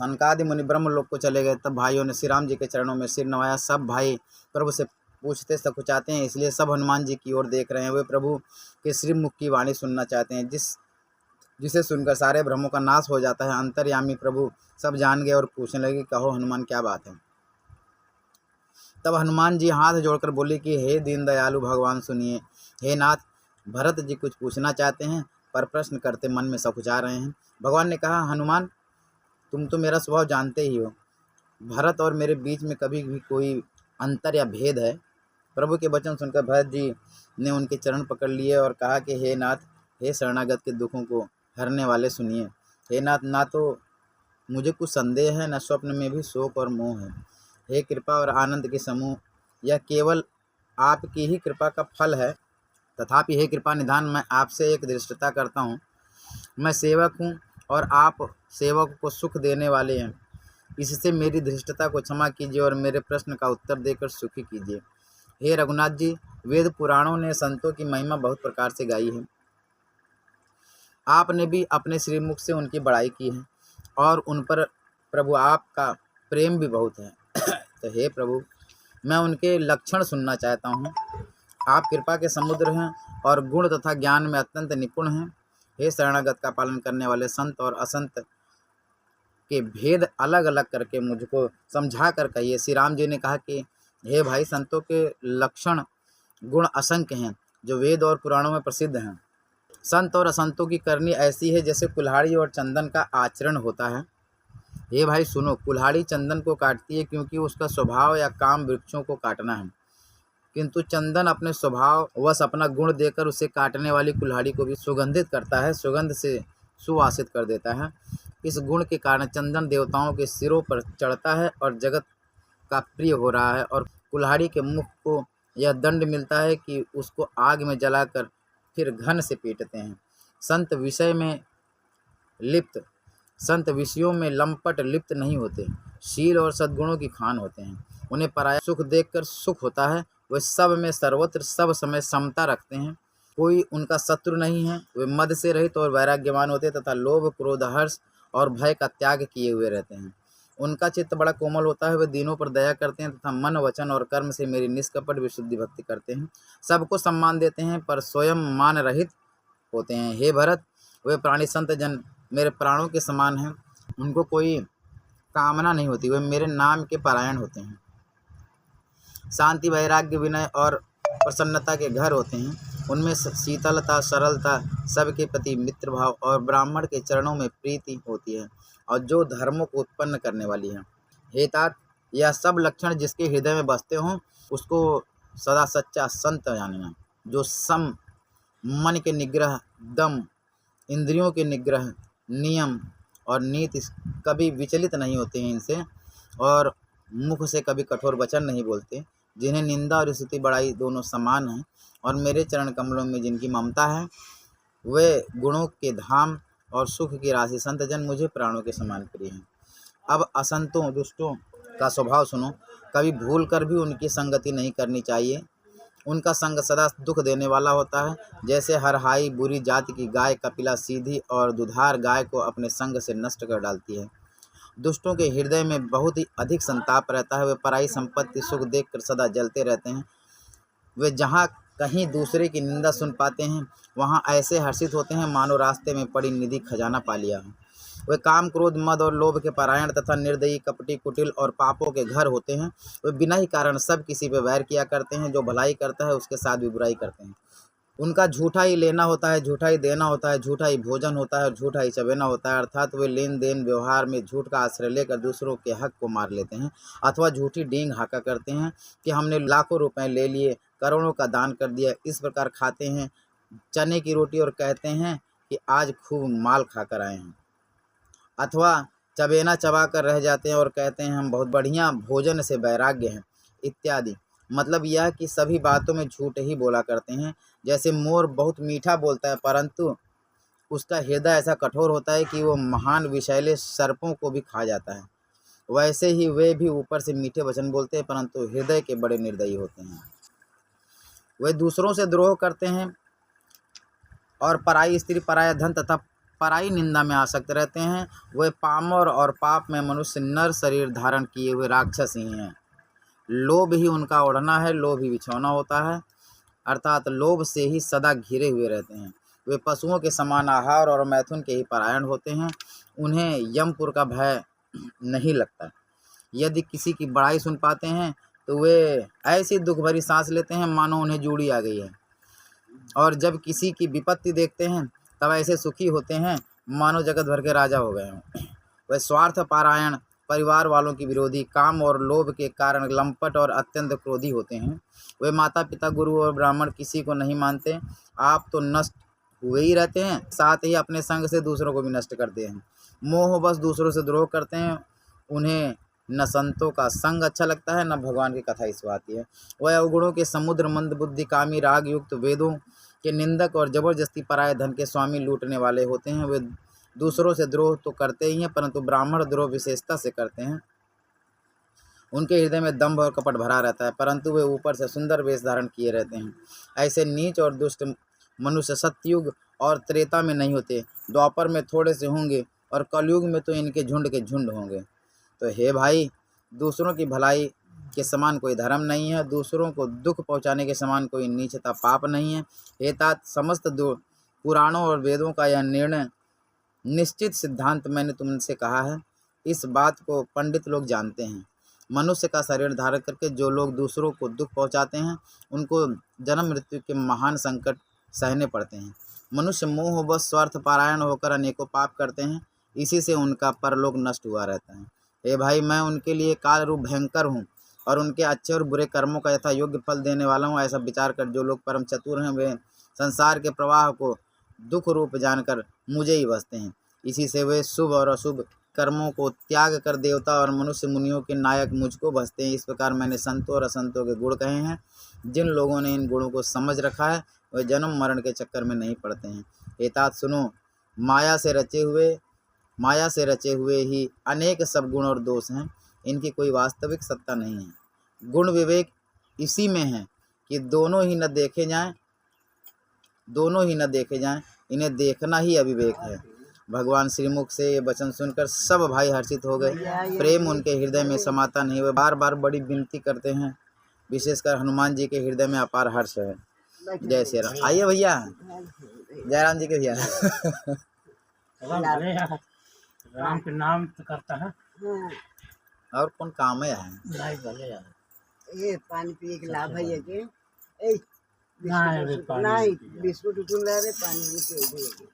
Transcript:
सनकादि मुनि ब्रह्मलोक को चले गए। तब भाइयों ने श्री राम जी के चरणों में सिर नवाया। सब भाई प्रभु से पूछते सकुचाते हैं, इसलिए सब हनुमान जी की ओर देख रहे हैं। वे प्रभु के श्रीमुख की वाणी सुनना चाहते हैं, जिसे सुनकर सारे भ्रमों का नाश हो जाता है। अंतर्यामी प्रभु सब जान गए और पूछने लगे, कहो हनुमान क्या बात है। तब हनुमान जी हाथ जोड़कर बोले कि हे दीन दयालु भगवान सुनिए। हे नाथ, भरत जी कुछ पूछना चाहते हैं पर प्रश्न करते मन में सकुचा रहे हैं। भगवान ने कहा, हनुमान तुम तो मेरा स्वभाव जानते ही हो। भरत और मेरे बीच में कभी भी कोई अंतर या भेद है। प्रभु के वचन सुनकर भरत जी ने उनके चरण पकड़ लिए और कहा कि हे नाथ, हे शरणागत के दुखों को हरने वाले सुनिए। हे नाथ, ना तो मुझे कुछ संदेह है, न स्वप्न में भी शोक और मोह है। हे कृपा और आनंद के समूह, यह केवल आपकी ही कृपा का फल है। तथापि हे कृपा निधान, मैं आपसे एक दृष्टता करता हूँ। मैं सेवक हूँ और आप सेवक को सुख देने वाले हैं। इससे मेरी धृष्टता को क्षमा कीजिए और मेरे प्रश्न का उत्तर देकर सुखी कीजिए। हे रघुनाथ जी, वेद पुराणों ने संतों की महिमा बहुत प्रकार से गाई है। आपने भी अपने श्रीमुख से उनकी बड़ाई की है और उन पर प्रभु आपका प्रेम भी बहुत है। तो हे प्रभु, मैं उनके लक्षण सुनना चाहता हूँ। आप कृपा के समुद्र हैं और गुण तथा ज्ञान में अत्यंत निपुण हैं। हे शरणागत का पालन करने वाले, संत और असंत के भेद अलग अलग करके मुझको समझा कर कहिए। श्री राम जी ने कहा कि हे भाई, संतों के लक्षण गुण असंख्य हैं जो वेद और पुराणों में प्रसिद्ध हैं। संत और असंतों की करनी ऐसी है जैसे कुल्हाड़ी और चंदन का आचरण होता है। हे भाई सुनो, कुल्हाड़ी चंदन को काटती है क्योंकि उसका स्वभाव या काम वृक्षों को काटना है, किंतु चंदन अपने स्वभाव वश अपना गुण देकर उसे काटने वाली कुल्हाड़ी को भी सुगंधित करता है, सुगंध से सुवासित कर देता है। इस गुण के कारण चंदन देवताओं के सिरों पर चढ़ता है और जगत का प्रिय हो रहा है, और कुल्हाड़ी के मुख को यह दंड मिलता है कि उसको आग में जलाकर फिर घन से पीटते हैं। संत विषयों में लंपट लिप्त नहीं होते, शील और सद्गुणों की खान होते हैं। उन्हें पराया सुख देखकर सुख होता है। वे सब में सर्वत्र सब समय समता रखते हैं, कोई उनका शत्रु नहीं है। वे मद से रहित और वैराग्यवान होते तथा लोभ क्रोध हर्ष और भय का त्याग किए हुए रहते हैं। उनका चित्त बड़ा कोमल होता है। वे दीनों पर दया करते हैं तथा मन वचन और कर्म से मेरी निष्कपट विशुद्धि भक्ति करते हैं। सबको सम्मान देते हैं पर स्वयं मान रहित होते हैं। हे भरत, वे प्राणी संत जन मेरे प्राणों के समान हैं। उनको कोई कामना नहीं होती। वे मेरे नाम के पारायण होते हैं। शांति, वैराग्य, विनय और प्रसन्नता के घर होते हैं। उनमें शीतलता, सरलता, सबके प्रति मित्र भाव और ब्राह्मण के चरणों में प्रीति होती है, और जो धर्मों को उत्पन्न करने वाली है। हे तात, यह सब लक्षण जिसके हृदय में बसते हों उसको सदा सच्चा संत जानना, जो सम, मन के निग्रह, दम, इंद्रियों के निग्रह, नियम और नीति कभी विचलित नहीं होते हैं इनसे, और मुख से कभी कठोर वचन नहीं बोलते, जिन्हें निंदा और स्तुति बड़ाई दोनों समान हैं, और मेरे चरण कमलों में जिनकी ममता है, वे गुणों के धाम और सुख की राशि संत जन मुझे प्राणों के समान प्रिय हैं। अब असंतों, दुष्टों का स्वभाव सुनो। कभी भूल कर भी उनकी संगति नहीं करनी चाहिए। उनका संग सदा दुख देने वाला होता है। जैसे हरहाई बुरी जाति की गाय कपिला सीधी और दुधार गाय को अपने संग से नष्ट कर डालती है। दुष्टों के हृदय में बहुत ही अधिक संताप रहता है। वे पराई संपत्ति सुख देखकर सदा जलते रहते हैं। वे जहाँ कहीं दूसरे की निंदा सुन पाते हैं वहाँ ऐसे हर्षित होते हैं मानो रास्ते में पड़ी निधि खजाना पा लिया है। वे काम, क्रोध, मद और लोभ के परायण तथा निर्दयी, कपटी, कुटिल और पापों के घर होते हैं। वे बिना ही कारण सब किसी पे वैर किया करते हैं। जो भलाई करता है उसके साथ भी बुराई करते हैं। उनका झूठा ही लेना होता है, झूठा ही देना होता है, झूठा ही भोजन होता है और झूठा ही चबेना होता है। अर्थात वे लेन देन व्यवहार में झूठ का आश्रय लेकर दूसरों के हक को मार लेते हैं, अथवा झूठी डींग हाका करते हैं कि हमने लाखों रुपए ले लिए, करोड़ों का दान कर दिया। इस प्रकार खाते हैं चने की रोटी और कहते हैं कि आज खूब माल खाकर आए हैं, अथवा चबेना चबा कर रह जाते हैं और कहते हैं हम बहुत बढ़िया भोजन से वैराग्य हैं इत्यादि। मतलब यह कि सभी बातों में झूठ ही बोला करते हैं। जैसे मोर बहुत मीठा बोलता है परंतु उसका हृदय ऐसा कठोर होता है कि वो महान विषैले सर्पों को भी खा जाता है, वैसे ही वे भी ऊपर से मीठे वचन बोलते हैं परंतु हृदय के बड़े निर्दयी होते हैं। वे दूसरों से द्रोह करते हैं और पराई स्त्री, पराया धन तथा पराई निंदा में आसक्त रहते हैं, वे पामर और पाप में मनुष्य नर शरीर धारण किए हुए राक्षस ही हैं। लोभ ही उनका ओढ़ना है, लोभ ही बिछौना होता है, अर्थात लोभ से ही सदा घिरे हुए रहते हैं। वे पशुओं के समान आहार और मैथुन के ही परायण होते हैं। उन्हें यमपुर का भय नहीं लगता। यदि किसी की बड़ाई सुन पाते हैं तो वे ऐसी दुख भरी सांस लेते हैं मानो उन्हें जूड़ी आ गई है, और जब किसी की विपत्ति देखते हैं तब ऐसे सुखी होते हैं मानो जगत भर के राजा हो गए हों। वे स्वार्थ पारायण, परिवार वालों की विरोधी, काम और लोभ के कारण लंपट और अत्यंत क्रोधी होते हैं। वे माता पिता, गुरु और ब्राह्मण किसी को नहीं मानते। आप तो नष्ट हुए ही रहते हैं, साथ ही अपने संग से दूसरों को भी नष्ट करते हैं। मोह बस दूसरों से द्रोह करते हैं। उन्हें न संतों का संग अच्छा लगता है, न भगवान की कथा इसवाती है। वह अवगुणों के समुद्र, मंद बुद्धि, कामी, राग युक्त, वेदों के निंदक और जबरदस्ती पराये धन के स्वामी, लूटने वाले होते हैं। वे दूसरों से द्रोह तो करते ही हैं, परंतु ब्राह्मण द्रोह विशेषता से करते हैं। उनके हृदय में दंभ और कपट भरा रहता है, परंतु वे ऊपर से सुंदर वेश धारण किए रहते हैं। ऐसे नीच और दुष्ट मनुष्य सतयुग और त्रेता में नहीं होते, द्वापर में थोड़े से होंगे और कलयुग में तो इनके झुंड के झुंड होंगे। तो हे भाई, दूसरों की भलाई के समान कोई धर्म नहीं है, दूसरों को दुख पहुँचाने के समान कोई नीचता पाप नहीं है। हे तात, समस्त पुराणों और वेदों का यह निर्णय निश्चित सिद्धांत मैंने तुमसे कहा है। इस बात को पंडित लोग जानते हैं। मनुष्य का शरीर धारण करके जो लोग दूसरों को दुख पहुंचाते हैं, उनको जन्म मृत्यु के महान संकट सहने पड़ते हैं। मनुष्य मोह व स्वार्थ पारायण होकर अनेकों पाप करते हैं, इसी से उनका परलोक नष्ट हुआ रहता है। हे भाई, मैं उनके लिए काल रूप भयंकर हूँ और उनके अच्छे और बुरे कर्मों का यथा योग्य फल देने वाला हूँ। ऐसा विचार कर जो लोग परम चतुर हैं, वे संसार के प्रवाह को दुख रूप जानकर मुझे ही बसते हैं। इसी से वे शुभ और अशुभ कर्मों को त्याग कर देवता और मनुष्य मुनियों के नायक मुझको बसते हैं। इस प्रकार मैंने संतों और असंतों के गुण कहे हैं। जिन लोगों ने इन गुणों को समझ रखा है, वे जन्म मरण के चक्कर में नहीं पड़ते हैं। हे तात, सुनो, माया से रचे हुए ही अनेक सब गुण और दोष हैं। इनकी कोई वास्तविक सत्ता नहीं है। गुण विवेक इसी में है कि दोनों ही न देखे जाएं, इन्हें देखना ही अविवेक है। भगवान श्रीमुख से ये वचन सुनकर सब भाई हर्षित हो गए। प्रेम उनके हृदय में समाता नहीं। वे बार बार बड़ी विनती करते हैं। विशेषकर हनुमान जी के हृदय में अपार हर्ष है। जय श्री राम। आइए भैया, जयराम जी के भैया। राम के नाम तो करता है। और कौन काम है? नहीं भले यार, ये पानी पिए के लाभ है के नहीं बिस्कुट पानी पानी भी पिए